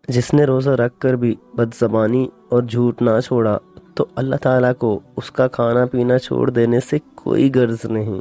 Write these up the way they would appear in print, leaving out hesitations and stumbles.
جس نے روزہ رکھ کر بھی بدزبانی اور جھوٹ نہ چھوڑا تو اللہ تعالیٰ کو اس کا کھانا پینا چھوڑ دینے سے کوئی غرض نہیں۔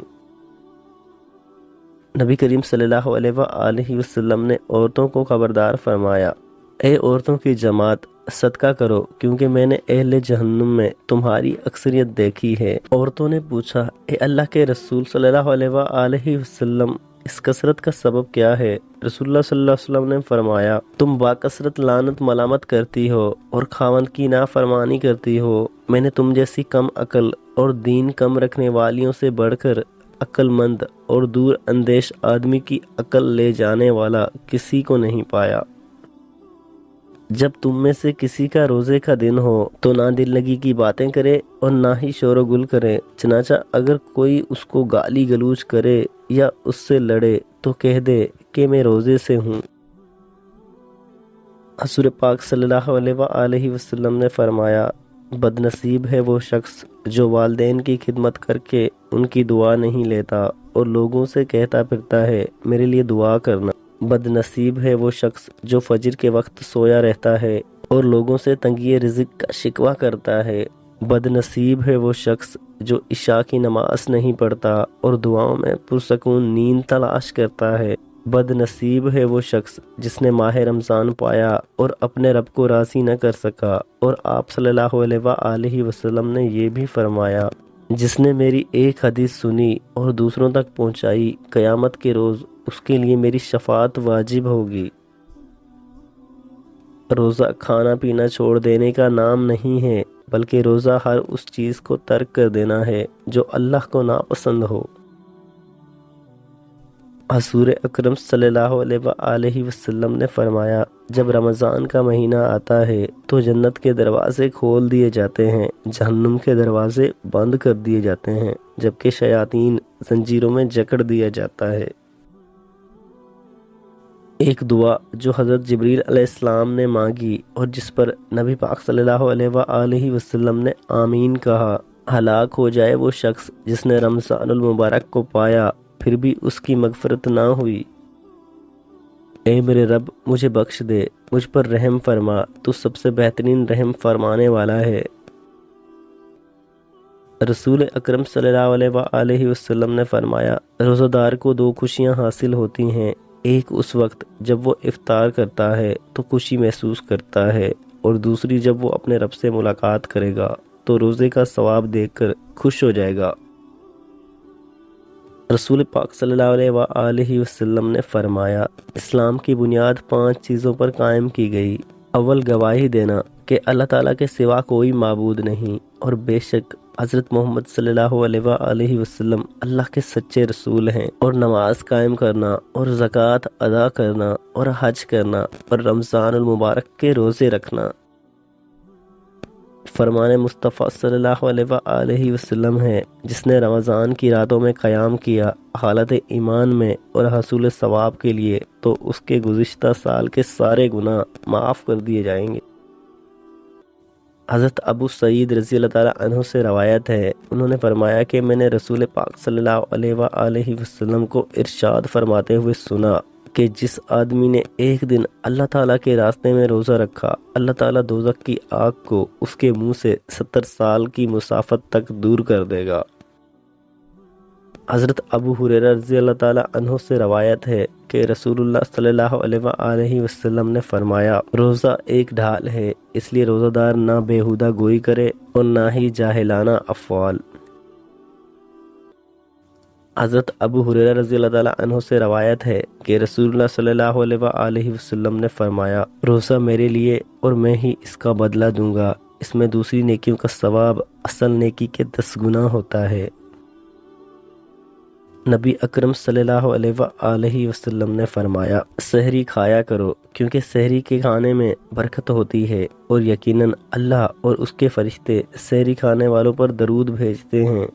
نبی کریم صلی اللہ علیہ وآلہ وسلم نے عورتوں کو خبردار فرمایا، اے عورتوں کی جماعت، صدقہ کرو کیونکہ میں نے اہل جہنم میں تمہاری اکثریت دیکھی ہے۔ عورتوں نے پوچھا، اے اللہ کے رسول صلی اللہ علیہ وآلہ وسلم، اس کثرت کا سبب کیا ہے؟ رسول اللہ صلی اللہ علیہ وسلم نے فرمایا، تم باکثرت لعنت ملامت کرتی ہو اور خاوند کی نافرمانی کرتی ہو۔ میں نے تم جیسی کم عقل اور دین کم رکھنے والیوں سے بڑھ کر عقل مند اور دور اندیش آدمی کی عقل لے جانے والا کسی کو نہیں پایا۔ جب تم میں سے کسی کا روزے کا دن ہو تو نہ دل لگی کی باتیں کرے اور نہ ہی شور و گل کرے، چنانچہ اگر کوئی اس کو گالی گلوچ کرے یا اس سے لڑے تو کہہ دے کہ میں روزے سے ہوں۔ حضور پاک صلی اللہ علیہ وآلہ وسلم نے فرمایا، بد نصیب ہے وہ شخص جو والدین کی خدمت کر کے ان کی دعا نہیں لیتا اور لوگوں سے کہتا پھرتا ہے میرے لیے دعا کرنا۔ بد نصیب ہے وہ شخص جو فجر کے وقت سویا رہتا ہے اور لوگوں سے تنگی رزق کا شکوہ کرتا ہے۔ بد نصیب ہے وہ شخص جو عشاء کی نماز نہیں پڑھتا اور دعاؤں میں پرسکون نیند تلاش کرتا ہے۔ بد نصیب ہے وہ شخص جس نے ماہ رمضان پایا اور اپنے رب کو راضی نہ کر سکا، اور آپ صلی اللہ علیہ وآلہ وسلم نے یہ بھی فرمایا، جس نے میری ایک حدیث سنی اور دوسروں تک پہنچائی، قیامت کے روز اس کے لیے میری شفاعت واجب ہوگی۔ روزہ کھانا پینا چھوڑ دینے کا نام نہیں ہے، بلکہ روزہ ہر اس چیز کو ترک کر دینا ہے جو اللہ کو ناپسند ہو۔ حضور اکرم صلی اللہ علیہ وآلہ وسلم نے فرمایا، جب رمضان کا مہینہ آتا ہے تو جنت کے دروازے کھول دیے جاتے ہیں، جہنم کے دروازے بند کر دیے جاتے ہیں، جبکہ شیاطین زنجیروں میں جکڑ دیا جاتا ہے۔ ایک دعا جو حضرت جبریل علیہ السلام نے مانگی اور جس پر نبی پاک صلی اللہ علیہ وآلہ وسلم نے آمین کہا، ہلاک ہو جائے وہ شخص جس نے رمضان المبارک کو پایا پھر بھی اس کی مغفرت نہ ہوئی۔ اے میرے رب، مجھے بخش دے، مجھ پر رحم فرما، تو سب سے بہترین رحم فرمانے والا ہے۔ رسول اکرم صلی اللہ علیہ وآلہ وسلم نے فرمایا، روزہ دار کو دو خوشیاں حاصل ہوتی ہیں، ایک اس وقت جب وہ افطار کرتا ہے تو خوشی محسوس کرتا ہے، اور دوسری جب وہ اپنے رب سے ملاقات کرے گا تو روزے کا ثواب دیکھ کر خوش ہو جائے گا۔ رسول پاک صلی اللہ علیہ وآلہ وسلم نے فرمایا، اسلام کی بنیاد 5 چیزوں پر قائم کی گئی۔ اول، گواہی دینا کہ اللہ تعالیٰ کے سوا کوئی معبود نہیں، اور بے شک حضرت محمد صلی اللہ علیہ وآلہ وسلم اللہ کے سچے رسول ہیں، اور نماز قائم کرنا اور زکوٰۃ ادا کرنا اور حج کرنا اور رمضان المبارک کے روزے رکھنا۔ فرمان مصطفیٰ صلی اللہ علیہ وآلہ وسلم ہے، جس نے رمضان کی راتوں میں قیام کیا حالت ایمان میں اور حصول ثواب کے لیے، تو اس کے گزشتہ سال کے سارے گناہ معاف کر دیے جائیں گے۔ حضرت ابو سعید رضی اللہ تعالیٰ عنہ سے روایت ہے، انہوں نے فرمایا کہ میں نے رسول پاک صلی اللہ علیہ وآلہ وسلم کو ارشاد فرماتے ہوئے سنا کہ جس آدمی نے ایک دن اللہ تعالیٰ کے راستے میں روزہ رکھا، اللہ تعالیٰ دوزخ کی آگ کو اس کے منہ سے 70 سال کی مسافت تک دور کر دے گا۔ حضرت ابو ہریرہ رضی اللہ تعالیٰ عنہ سے روایت ہے کہ رسول اللہ صلی اللہ علیہ وآلہ وسلم نے فرمایا، روزہ ایک ڈھال ہے، اس لیے روزہ دار نہ بیہودہ گوئی کرے اور نہ ہی جاہلانہ افعال۔ حضرت ابو ہریرہ رضی اللہ تعالیٰ عنہ سے روایت ہے کہ رسول اللہ صلی اللہ علیہ وآلہ وسلم نے فرمایا، روزہ میرے لیے اور میں ہی اس کا بدلہ دوں گا، اس میں دوسری نیکیوں کا ثواب اصل نیکی کے 10 گنا ہوتا ہے۔ نبی اکرم صلی اللہ علیہ وآلہ وسلم نے فرمایا، سحری کھایا کرو کیونکہ سحری کے کھانے میں برکت ہوتی ہے، اور یقیناً اللہ اور اس کے فرشتے سحری کھانے والوں پر درود بھیجتے ہیں۔